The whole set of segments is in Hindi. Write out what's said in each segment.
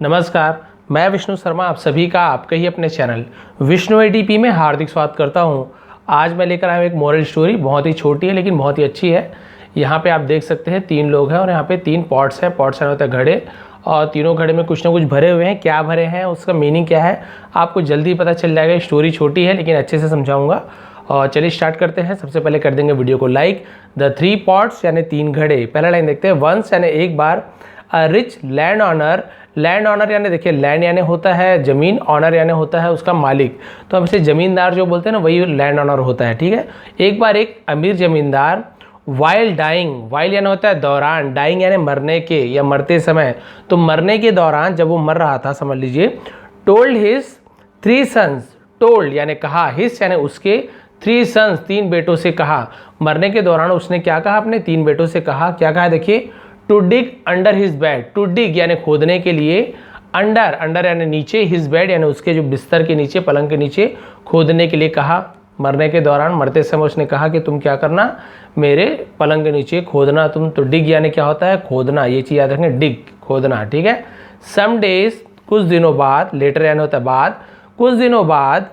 नमस्कार, मैं विष्णु शर्मा आप सभी का आपके ही अपने चैनल विष्णु एडीपी में हार्दिक स्वागत करता हूं। आज मैं लेकर आया हूं एक मोरल स्टोरी। बहुत ही छोटी है लेकिन बहुत ही अच्छी है। यहाँ पे आप देख सकते हैं 3 लोग हैं और यहाँ पे 3 पॉट्स हैं। पॉट्स होते हैं घड़े, और तीनों घड़े में कुछ ना कुछ भरे हुए हैं। क्या भरे हैं, उसका मीनिंग क्या है, आपको जल्दी पता चल जाएगा। स्टोरी छोटी है लेकिन अच्छे से समझाऊंगा। और चलिए स्टार्ट करते हैं। सबसे पहले कर देंगे वीडियो को लाइक। द 3 पॉट्स यानी 3 घड़े। पहला लाइन देखते हैं। वंस यानी एक बार, a rich landowner. Landowner यानी देखिए, लैंड यानी होता है ज़मीन, ऑनर यानी होता है उसका मालिक। तो हम इसे ज़मींदार जो बोलते हैं ना, वही लैंड ऑनर होता है। ठीक है। एक बार एक अमीर ज़मींदार, वाइल डाइंग, वाइल यानी होता है दौरान, डाइंग यानी मरने के या मरते समय, तो मरने के दौरान जब वो मर रहा था समझ लीजिए, टोल्ड हिज 3 सन्स। टोल्ड यानी कहा, हिज यानी उसके, 3 सन्स 3 बेटों से कहा। मरने के दौरान उसने क्या कहा, अपने 3 बेटों से कहा। क्या कहा देखिए, to dig under his bed. To dig यानी खोदने के लिए, अंडर, अंडर यानी नीचे, हिज बेड यानी उसके जो बिस्तर के नीचे, पलंग के नीचे खोदने के लिए कहा। मरने के दौरान, मरते समय उसने कहा कि तुम क्या करना, मेरे पलंग के नीचे खोदना तुम। तो डिग यानी क्या होता है, खोदना। ये चीज़ याद रखना, डिग खोदना। ठीक है। सम डेज कुछ दिनों बाद, लेटर यानी होता है बाद, कुछ दिनों बाद,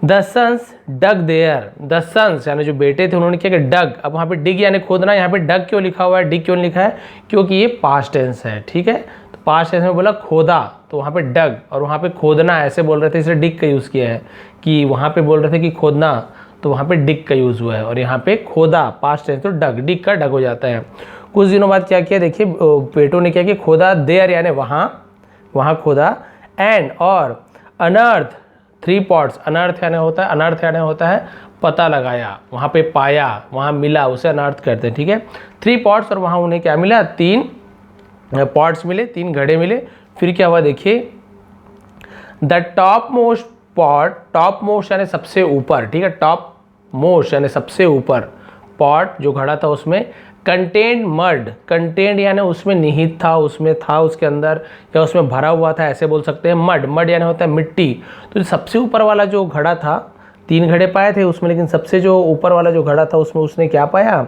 the sons dug there. The sons यानी जो बेटे थे उन्होंने क्या किया, डग। अब वहाँ पे डिग यानी खोदना, यहाँ पे डग क्यों लिखा हुआ है, डिग क्यों लिखा है, क्योंकि ये पास्ट टेंस है। ठीक है। तो पास्ट टेंस में बोला खोदा, तो वहाँ पे डग, और वहाँ पे खोदना ऐसे बोल रहे थे, इसलिए डिग का यूज़ किया है। कि वहाँ पे बोल रहे थे कि खोदना, तो वहाँ पे डिग का यूज़ हुआ है, और यहाँ पे खोदा पास्ट टेंस, तो डग, डिग का डग हो जाता है। कुछ दिनों बाद क्या किया देखिए, बेटों ने क्या किया, खोदा, देयर यानी वहाँ खोदा, एंड और अनर्थ 3 पॉट्स। अनर्थ यानी होता है, अनर्थ यानी होता है पता लगाया, वहाँ पे पाया, वहाँ मिला, उसे अनर्थ करते हैं। ठीक है। 3 पॉट्स, और वहाँ उन्हें क्या मिला, 3 पॉट्स मिले, 3 घड़े मिले। फिर क्या हुआ देखिए, the top most pot, top most यानी सबसे ऊपर। ठीक है। टॉप मोस्ट यानी सबसे ऊपर पॉट जो घड़ा था उसमें, कंटेंट मड, कंटेंट यानी उसमें निहित था, उसमें था, उसके अंदर, या उसमें भरा हुआ था, ऐसे बोल सकते हैं। मड, मड यानी होता है मिट्टी। तो सबसे ऊपर वाला जो घड़ा था, 3 घड़े पाए थे उसमें, लेकिन सबसे जो ऊपर वाला जो घड़ा था उसमें उसने क्या पाया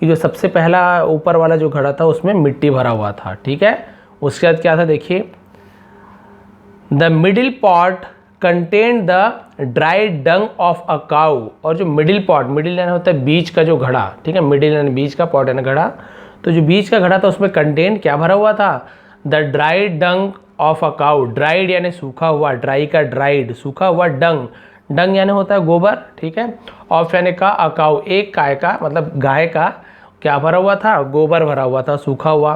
कि जो सबसे पहला ऊपर वाला जो घड़ा था उसमें मिट्टी भरा हुआ था। ठीक है। उसके बाद क्या था देखिए, the middle pot contain the dried Dang of a cow. और जो मिडिल पॉट, मिडिल यानी होता है बीच का जो घड़ा। ठीक है। मिडिल यानी बीच का, पॉट यानी घड़ा। तो जो बीच का घड़ा था उसमें कंटेन क्या भरा हुआ था, the dried Dang of a cow. Dried यानी सूखा हुआ, ड्राई का ड्राइड, सूखा हुआ, डंग, डंग यानी होता है गोबर। ठीक है। ऑफ यानी का, अ काउ एक गाय का, मतलब गाय का क्या भरा हुआ था, गोबर भरा हुआ था, सूखा हुआ।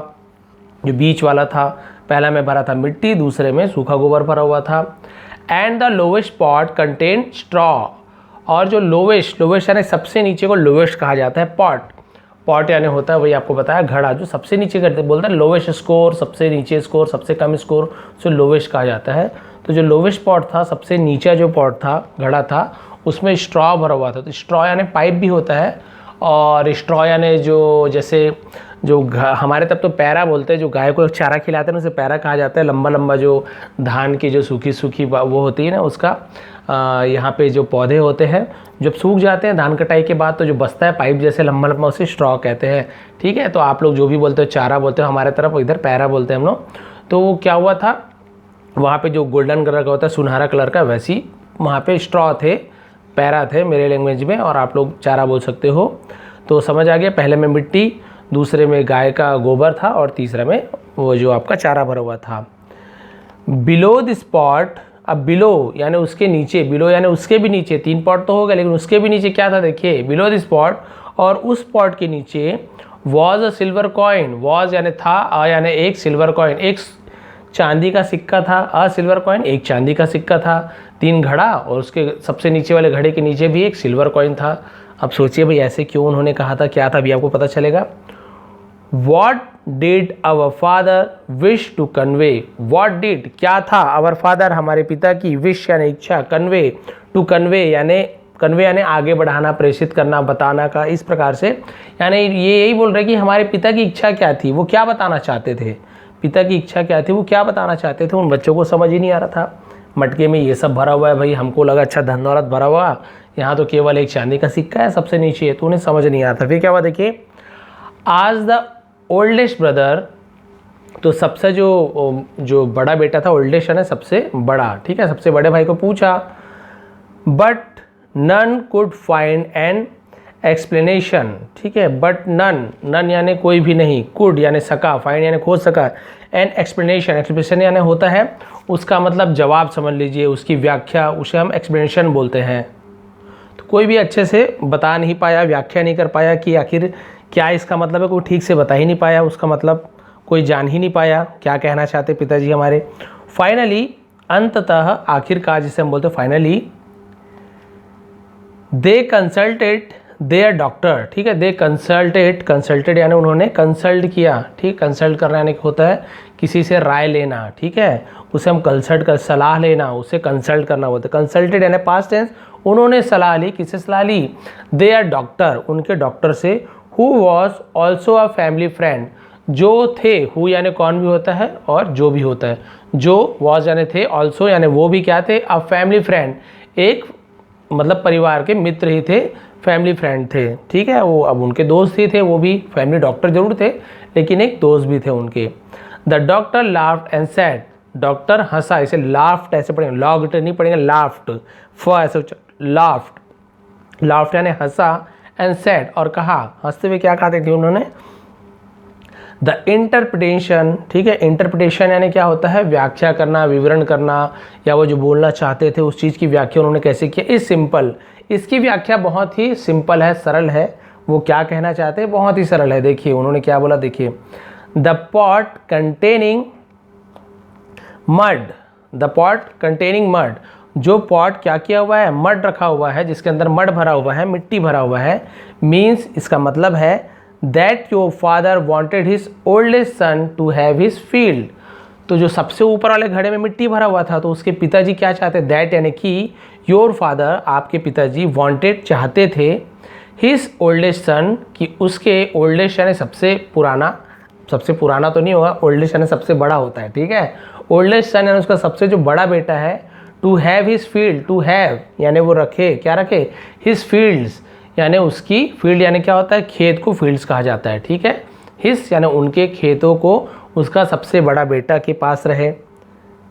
जो बीच वाला था, पहला में भरा था मिट्टी, दूसरे में सूखा गोबर भरा हुआ था। And the lowest pot contain straw. और जो लोवेस्ट, लोवेस्ट यानी सबसे नीचे को लोवेस्ट कहा जाता है। पॉट, पॉट यानी होता है, वही आपको बताया, घड़ा जो सबसे नीचे करते बोलता है लोवेस्ट स्कोर, सबसे नीचे स्कोर, सबसे कम स्कोर, उसे लोवेस्ट कहा जाता है। तो जो लोवेस्ट पॉट था, सबसे नीचा जो पॉट था, घड़ा था, उसमें स्ट्रॉ भरा हुआ था। तो स्ट्रॉ यानी पाइप भी होता है, और स्ट्रॉ यानी जो, जैसे जो हमारे तब तो पैरा बोलते हैं, जो गाय को चारा खिलाते हैं उसे पैरा कहा जाता है। लंबा लंबा जो धान की जो सूखी सूखी वो होती है ना, उसका यहाँ पे जो पौधे होते हैं जब सूख जाते हैं धान कटाई के बाद, तो जो बचता है पाइप जैसे लंबा लंबा, उसे स्ट्रॉ कहते हैं। ठीक है। तो आप लोग जो भी बोलते हो, चारा बोलते हो, हमारे तरफ इधर पैरा बोलते हैं हम लोग। तो वो क्या हुआ था, वहाँ पे जो गोल्डन कलर का होता है, सुनहरा कलर का, वैसी वहाँ पे स्ट्रॉ थे, पैरा थे मेरे लैंग्वेज में, और आप लोग चारा बोल सकते हो। तो समझ आ गया। पहले में मिट्टी, दूसरे में गाय का गोबर था, और तीसरा में वो जो आपका चारा भरा हुआ था। Below the spot. अब बिलो यानी उसके नीचे, बिलो यानी उसके भी नीचे, 3 पॉट तो हो गए, लेकिन उसके भी नीचे क्या था देखिए, बिलो द स्पॉट, और उस पॉट के नीचे was a silver coin. Was यानी था, अ यानी एक, सिल्वर कॉइन एक चांदी का सिक्का था, अ सिल्वर कॉइन एक चांदी का सिक्का था। 3 घड़ा, और उसके सबसे नीचे वाले घड़े के नीचे भी एक सिल्वर कॉइन था। अब सोचिए भाई ऐसे क्यों उन्होंने कहा था, क्या था, अभी आपको पता चलेगा। What did our father wish to convey? What did क्या था, our father हमारे पिता की, wish यानी इच्छा, convey to convey यानी आगे बढ़ाना, प्रेषित करना, बताना का, इस प्रकार से। यानी ये यही बोल रहे कि हमारे पिता की इच्छा क्या थी, वो क्या बताना चाहते थे, पिता की इच्छा क्या थी, वो क्या बताना चाहते थे। उन बच्चों को समझ ही नहीं आ रहा था। मटके में ये सब भरा हुआ है भाई, हमको लगा अच्छा धन दौलत भरा हुआ, यहाँ तो केवल एक चांदी का सिक्का है सबसे नीचे, तो उन्हें समझ नहीं आता। फिर क्या हुआ देखिए, आज द ओल्डेस्ट ब्रदर तो सबसे जो बड़ा बेटा था, ओल्डेस्ट सन है, सबसे बड़ा, ठीक है, सबसे बड़े भाई को पूछा, but none could find an explanation, ठीक है, बट नन यानी कोई भी नहीं, कुड यानी सका, फाइंड यानी खोज सका, एन एक्सप्लेनेशन यानी होता है उसका मतलब जवाब समझ लीजिए, उसकी व्याख्या, उसे हम एक्सप्लेनेशन बोलते हैं। तो कोई भी अच्छे से बता नहीं पाया, व्याख्या नहीं कर पाया कि आखिर क्या इसका मतलब है, कोई ठीक से बता ही नहीं पाया, उसका मतलब कोई जान ही नहीं पाया क्या कहना चाहते पिताजी हमारे। फाइनली, अंततः, आखिरकार जिसे हम बोलते हैं finally, they consulted their doctor, ठीक है, दे कंसल्टेड यानी उन्होंने कंसल्ट किया, ठीक, कंसल्ट करना यानी होता है किसी से राय लेना, ठीक है, उसे हम कंसल्ट कर, सलाह लेना, उसे कंसल्ट करना बोलते हैं। कंसल्टेड यानी पास्ट टेंस, उन्होंने सलाह ली, किससे सलाह ली, देयर डॉक्टर, उनके डॉक्टर से, who was also a family friend, जो थे, हु यानी कौन भी होता है और जो भी होता है, जो वॉज यानी थे, ऑल्सो यानी वो भी क्या थे, अ फैमिली फ्रेंड, एक मतलब परिवार के मित्र ही थे, फैमिली फ्रेंड थे, ठीक है, वो अब उनके दोस्त ही थे, वो भी फैमिली डॉक्टर जरूर थे लेकिन एक दोस्त भी थे उनके। The doctor laughed and said, doctor हंसा, इसे लाफ्ट ऐसे पढ़ेंगे, लॉग्ड नहीं पढ़ेंगे, लाफ्ट, फ ऐसे लाफ्ट यानी हंसा, एंड सेड और कहा, हंसते हुए क्या कहते थे उन्होंने, द इंटरप्रिटेशन, ठीक है, इंटरप्रिटेशन यानी क्या होता है, व्याख्या करना, विवरण करना, या वो जो बोलना चाहते थे उस चीज़ की व्याख्या उन्होंने कैसे किया, इज सिंपल, इसकी व्याख्या बहुत ही सिंपल है, सरल है, वो क्या कहना चाहते हैं बहुत ही सरल है। देखिए उन्होंने क्या बोला, देखिए, the pot containing mud, the pot containing mud, जो पॉट क्या किया हुआ है, मड रखा हुआ है, जिसके अंदर मड भरा हुआ है, मिट्टी भरा हुआ है, मीन्स इसका मतलब है that your father wanted his oldest son to have his field, तो जो सबसे ऊपर वाले घड़े में मिट्टी भरा हुआ था तो उसके पिताजी क्या चाहते, दैट यानी कि योर फादर, आपके पिताजी, वांटेड चाहते थे, हिज ओल्डेस्ट सन, कि उसके, ओल्डेस्ट यानी सबसे पुराना तो नहीं होगा, ओल्डेस्ट यानी सबसे बड़ा होता है, ठीक है, ओल्डेस्ट सन यानी उसका सबसे जो बड़ा बेटा है, to have his field, to have यानी वो रखे, क्या रखे, हिज फील्ड्स यानी उसकी, फील्ड यानी क्या होता है, खेत को फील्ड्स कहा जाता है, ठीक है, हिज यानी उनके खेतों को उसका सबसे बड़ा बेटा के पास रहे,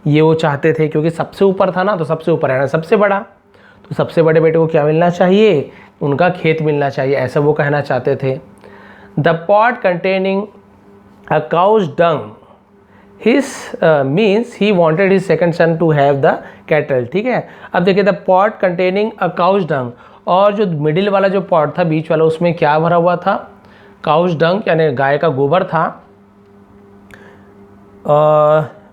ये वो चाहते थे, क्योंकि सबसे ऊपर था ना, तो सबसे ऊपर है ना सबसे बड़ा, तो सबसे बड़े बेटे को क्या मिलना चाहिए, उनका खेत मिलना चाहिए, ऐसा वो कहना चाहते थे। The pot containing a cow's dung, his means he wanted his second son to have the cattle, ठीक है। अब देखिए, the pot containing a cow's dung, और जो मिडिल वाला जो पॉट था, बीच वाला, उसमें क्या भरा हुआ था, काउज डंग यानी गाय का गोबर था,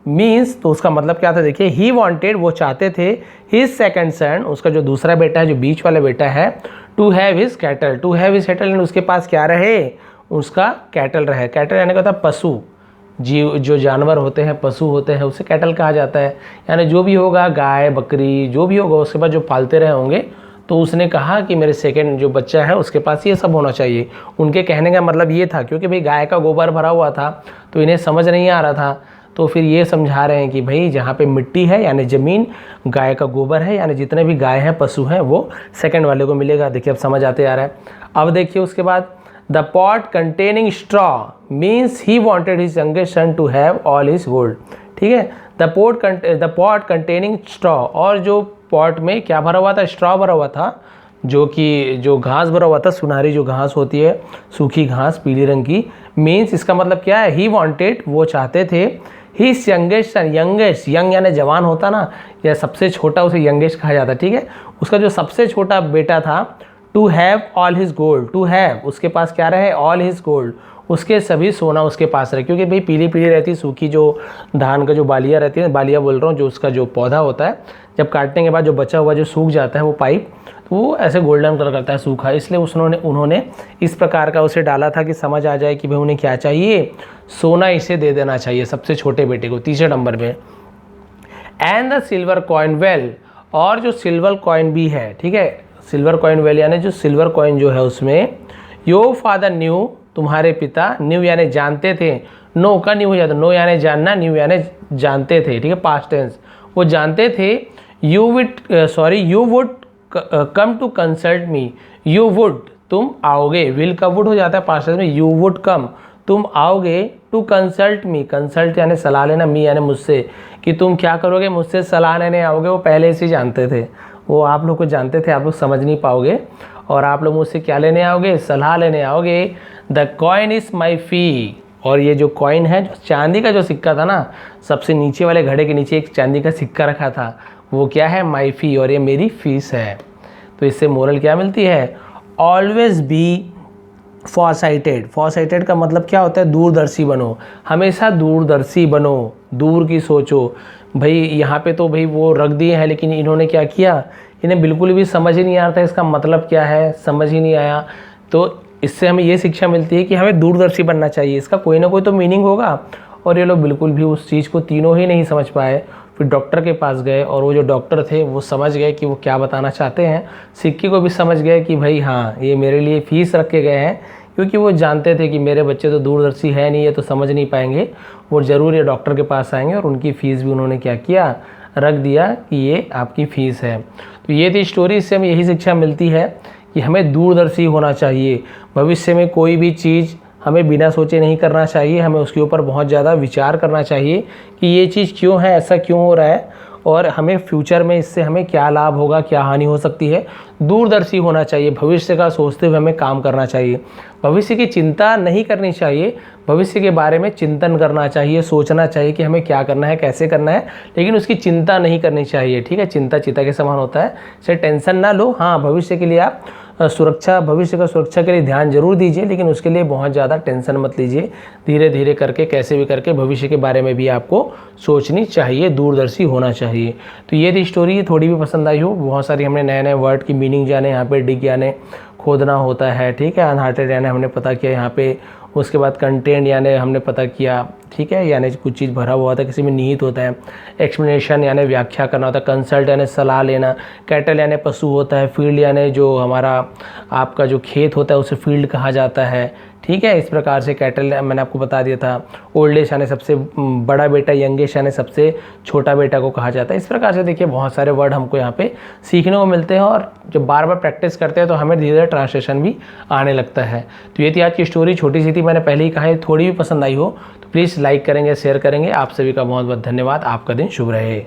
मीन्स तो उसका मतलब क्या था, देखिए, ही वांटेड वो चाहते थे, हिज सेकंड सन उसका जो दूसरा बेटा है, जो बीच वाला बेटा है, to have his cattle, to have his cattle, उसके पास क्या रहे, उसका कैटल रहे। कैटल यानी क्या होता है, पशु, जीव, जो जानवर होते हैं, पशु होते हैं, उसे कैटल कहा जाता है, यानी जो भी होगा, गाय बकरी जो भी होगा, उसके बाद जो पालते रहे होंगे, तो उसने कहा कि मेरे सेकंड जो बच्चा है उसके पास ये सब होना चाहिए। उनके कहने का मतलब ये था, क्योंकि भाई गाय का गोबर भरा हुआ था तो इन्हें समझ नहीं आ रहा था, तो फिर ये समझा रहे हैं कि भाई जहाँ पे मिट्टी है यानी ज़मीन, गाय का गोबर है यानी जितने भी गाय हैं, पशु हैं, वो सेकंड वाले को मिलेगा। देखिए अब समझ आते आ रहा है। अब देखिए उसके बाद, the pot containing straw means he wanted his youngest son to have all his gold, ठीक है। द पॉट कंटेनिंग स्ट्रॉ, और जो पॉट में क्या भरा हुआ था, स्ट्रॉ भरा हुआ था, जो कि जो घास भरा हुआ था, सुनहरी जो घास होती है, सूखी घास पीली रंग की, मीन्स इसका मतलब क्या है, ही वांटेड वो चाहते थे, हिज यंगेस्ट सन, यंगेस्ट, यंग यानी जवान होता ना, या सबसे छोटा उसे यंगेस्ट कहा जाता है, ठीक है, उसका जो सबसे छोटा बेटा था, to have all his gold, to have उसके पास क्या रहे, ऑल हिज गोल्ड, उसके सभी सोना उसके पास रहे, क्योंकि भाई पीली पीली रहती सूखी जो धान का जो बालियाँ रहती है, बालियाँ बोल रहा हूँ, जो उसका जो पौधा होता है, जब काटने के बाद जो बचा हुआ जो सूख जाता है वो पाइप, तो वो ऐसे गोल्डन कलर करता है सूखा, इसलिए उन्होंने इस प्रकार का उसे डाला था कि समझ आ जाए कि भाई उन्हें क्या चाहिए, सोना इसे दे देना चाहिए सबसे छोटे बेटे को, तीसरे नंबर पे। And the silver coin well, और जो सिल्वर कॉइन भी है, ठीक है, सिल्वर कॉइन वेल यानी जो सिल्वर कॉइन जो है उसमें, योर फादर न्यू, तुम्हारे पिता, न्यू यानी जानते थे, नो का न्यू हो जाता, नो यानी जानना, न्यू यानी जानते थे, ठीक है, पास्ट टेंस, वो जानते थे, you would come to consult me, you would तुम आओगे, विल का वुड हो जाता है पास्ट टेंस में, यू वुड कम तुम आओगे, टू कंसल्ट मी, कंसल्ट यानी सलाह लेना, मी यानी मुझसे, कि तुम क्या करोगे, मुझसे सलाह लेने आओगे। वो पहले से जानते थे, वो आप लोग को जानते थे, आप लोग समझ नहीं पाओगे। और आप लोग मुझसे क्या लेने आओगे, सलाह लेने आओगे। द कॉइन इज़ माई फ़ी, और ये जो कॉइन है, जो चांदी का जो सिक्का था ना, सबसे नीचे वाले घड़े के नीचे एक चांदी का सिक्का रखा था, वो क्या है, माई फ़ी, और ये मेरी फ़ीस है। तो इससे मोरल क्या मिलती है, ऑलवेज बी फॉरसाइटेड। फॉरसाइटेड का मतलब क्या होता है, दूरदर्शी बनो, हमेशा दूरदर्शी बनो, दूर की सोचो। भाई यहाँ पे तो भाई वो रख दिए हैं, लेकिन इन्होंने क्या किया, इन्हें बिल्कुल भी समझ ही नहीं आ रहा था इसका मतलब क्या है, समझ ही नहीं आया। तो इससे हमें ये शिक्षा मिलती है कि हमें दूरदर्शी बनना चाहिए, इसका कोई ना कोई तो मीनिंग होगा। और ये लोग बिल्कुल भी उस चीज़ को तीनों ही नहीं समझ पाए। फिर डॉक्टर के पास गए, और वो जो डॉक्टर थे वो समझ गए कि वो क्या बताना चाहते हैं। सिक्के को भी समझ गए कि भाई हाँ, ये मेरे लिए फ़ीस रख के गए हैं, क्योंकि वो जानते थे कि मेरे बच्चे तो दूरदर्शी है नहीं, ये तो समझ नहीं पाएंगे, वो ज़रूर ये डॉक्टर के पास आएंगे। और उनकी फ़ीस भी उन्होंने क्या किया, रख दिया कि ये आपकी फ़ीस है। तो ये थी स्टोरी। इससे हमें यही शिक्षा मिलती है कि हमें दूरदर्शी होना चाहिए। भविष्य में कोई भी चीज़ हमें बिना सोचे नहीं करना चाहिए, हमें उसके ऊपर बहुत ज़्यादा विचार करना चाहिए कि ये चीज़ क्यों है, ऐसा क्यों हो रहा है, और हमें फ्यूचर में इससे हमें क्या लाभ होगा, क्या हानि हो सकती है। दूरदर्शी होना चाहिए, भविष्य का सोचते हुए हमें काम करना चाहिए। भविष्य की चिंता नहीं करनी चाहिए, भविष्य के बारे में चिंतन करना चाहिए, सोचना चाहिए कि हमें क्या करना है, कैसे करना है, लेकिन उसकी चिंता नहीं करनी चाहिए। ठीक है, चिंता चिता के समान होता है, इससे टेंशन ना लो। हाँ, भविष्य के लिए आप भविष्य का सुरक्षा के लिए ध्यान जरूर दीजिए, लेकिन उसके लिए बहुत ज़्यादा टेंशन मत लीजिए। धीरे धीरे करके, कैसे भी करके भविष्य के बारे में भी आपको सोचनी चाहिए, दूरदर्शी होना चाहिए। तो ये थी स्टोरी, थोड़ी भी पसंद आई हो। बहुत सारी हमने नए नए वर्ड की मीनिंग जाने, यहाँ पे डिग यानी खोदना होता है, ठीक है, अनहार्टेड यानी हमने पता किया यहाँ पे। उसके बाद कंटेंट यानी हमने पता किया, ठीक है, यानी कुछ चीज़ भरा हुआ होता है, किसी में निहित होता है। एक्सप्लेनेशन यानी व्याख्या करना होता है। कंसल्ट यानी सलाह लेना। कैटल यानी पशु होता है। फील्ड यानी जो हमारा आपका जो खेत होता है उसे फील्ड कहा जाता है। ठीक है, इस प्रकार से कैटल मैंने आपको बता दिया था। ओल्ड एज यानी सबसे बड़ा बेटा, यंगेस्ट यानी सबसे छोटा बेटा को कहा जाता है। इस प्रकार से देखिए बहुत सारे वर्ड हमको यहाँ पे सीखने को मिलते हैं, और जब बार बार प्रैक्टिस करते हैं तो हमें धीरे धीरे ट्रांसलेशन भी आने लगता है। तो ये थी आज की स्टोरी, छोटी सी थी, मैंने पहले ही कहा है। थोड़ी भी पसंद आई हो तो प्लीज़ लाइक करेंगे, शेयर करेंगे। आप सभी का बहुत बहुत धन्यवाद। आपका दिन शुभ रहे।